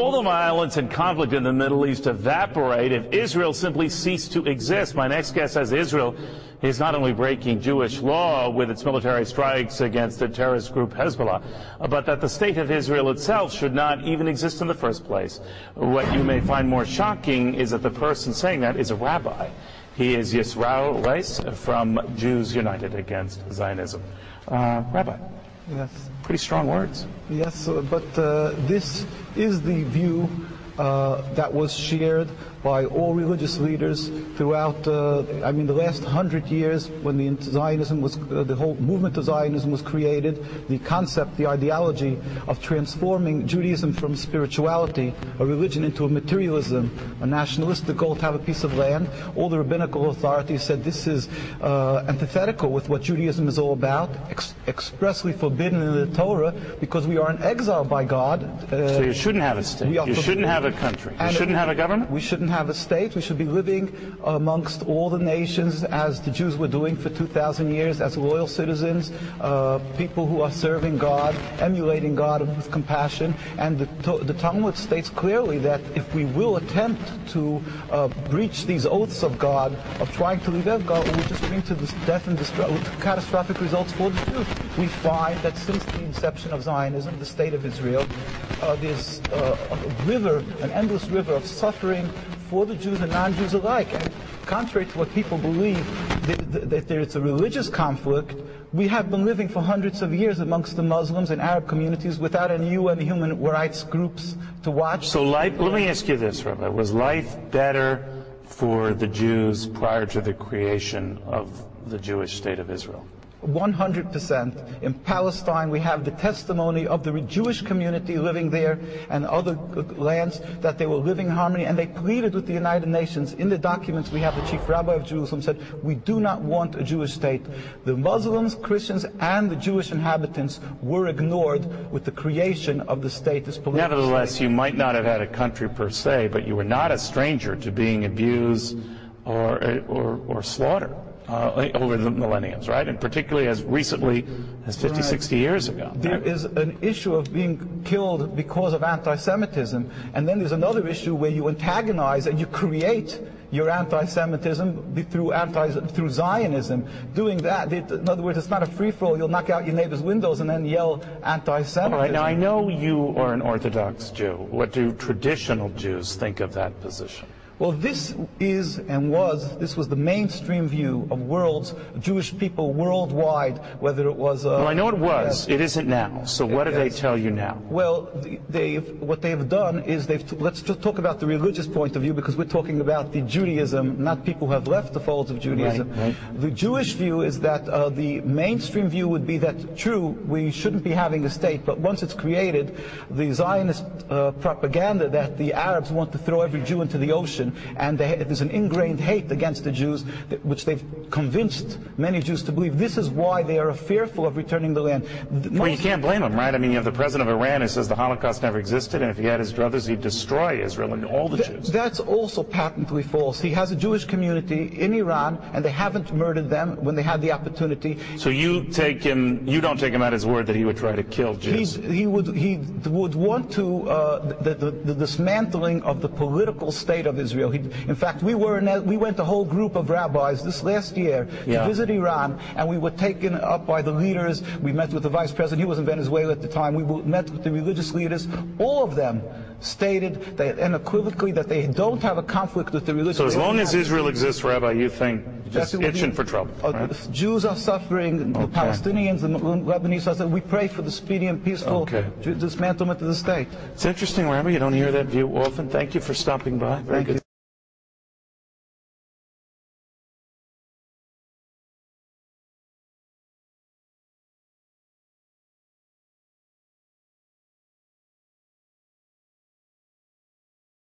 All the violence and conflict in the Middle East evaporate if Israel simply ceased to exist. My next guest says Israel is not only breaking Jewish law with its military strikes against the terrorist group Hezbollah, but that the state of Israel itself should not even exist in the first place. What you may find more shocking is that the person saying that is a rabbi. He is Yisrael Weiss from Jews United Against Zionism. Rabbi. Yes. Pretty strong words. Yes, but this is the view that was shared by all religious leaders throughout, the last 100 years when the whole movement of Zionism was created. The concept, the ideology of transforming Judaism from spirituality, a religion, into a materialism, a nationalistic goal to have a piece of land. All the rabbinical authorities said this is antithetical with what Judaism is all about, expressly forbidden in the Torah, because we are in exile by God. So you shouldn't have a state. You shouldn't have a country. You shouldn't have a government. We shouldn't have a state. We should be living amongst all the nations as the Jews were doing for 2,000 years, as loyal citizens, people who are serving God, emulating God with compassion. And the Talmud states clearly that if we will attempt to breach these oaths of God, of trying to leave God, it will just bring to death and catastrophic results for the Jews. We find that since the inception of Zionism, the state of Israel, there's an endless river of suffering for the Jews and non-Jews alike. And contrary to what people believe, that there's a religious conflict, we have been living for hundreds of years amongst the Muslims and Arab communities without any UN human rights groups to watch. So let me ask you this, Rabbi. Was life better for the Jews prior to the creation of the Jewish state of Israel? 100%. In Palestine, we have the testimony of the Jewish community living there and other lands that they were living in harmony, and they pleaded with the United Nations. In the documents we have, the chief rabbi of Jerusalem said, we do not want a Jewish state. The Muslims, Christians, and the Jewish inhabitants were ignored with the creation of the state. Nevertheless, you might not have had a country per se, but you were not a stranger to being abused or slaughtered over the millenniums, right? And particularly as recently as 50, 60 years ago. There is an issue of being killed because of anti-Semitism, and then there's another issue where you antagonize and you create your anti-Semitism through Zionism. Doing that, in other words, it's not a free-for-all. You'll knock out your neighbor's windows and then yell anti-Semitism. All right, now I know you are an Orthodox Jew. What do traditional Jews think of that position? Well, this was the mainstream view of Jewish people worldwide, whether it was... well, I know it was. It isn't now. So what do they tell you now? Well, what they've done is let's just talk about the religious point of view, because we're talking about the Judaism, not people who have left the folds of Judaism. Right. The Jewish view is that the mainstream view would be that, true, we shouldn't be having a state, but once it's created, the Zionist propaganda that the Arabs want to throw every Jew into the ocean, and there's an ingrained hate against the Jews, which they've convinced many Jews to believe. This is why they are fearful of returning the land. Well, you can't blame them, right? I mean, you have the president of Iran who says the Holocaust never existed, and if he had his druthers, he'd destroy Israel and all the Jews. That's also patently false. He has a Jewish community in Iran, and they haven't murdered them when they had the opportunity. So you don't take him at his word that he would try to kill Jews? He would want to the dismantling of the political state of Israel. In fact, we went a whole group of rabbis this last year to visit Iran, and we were taken up by the leaders. We met with the vice president. He was in Venezuela at the time. We met with the religious leaders. All of them stated unequivocally that they don't have a conflict with the religion. So as long as Israel exists, Rabbi, you think just itching for trouble, right? Jews are suffering, the Palestinians, the Lebanese are suffering. We pray for the speedy and peaceful dismantlement of the state. It's interesting, Rabbi. You don't hear that view often. Thank you for stopping by. Very good.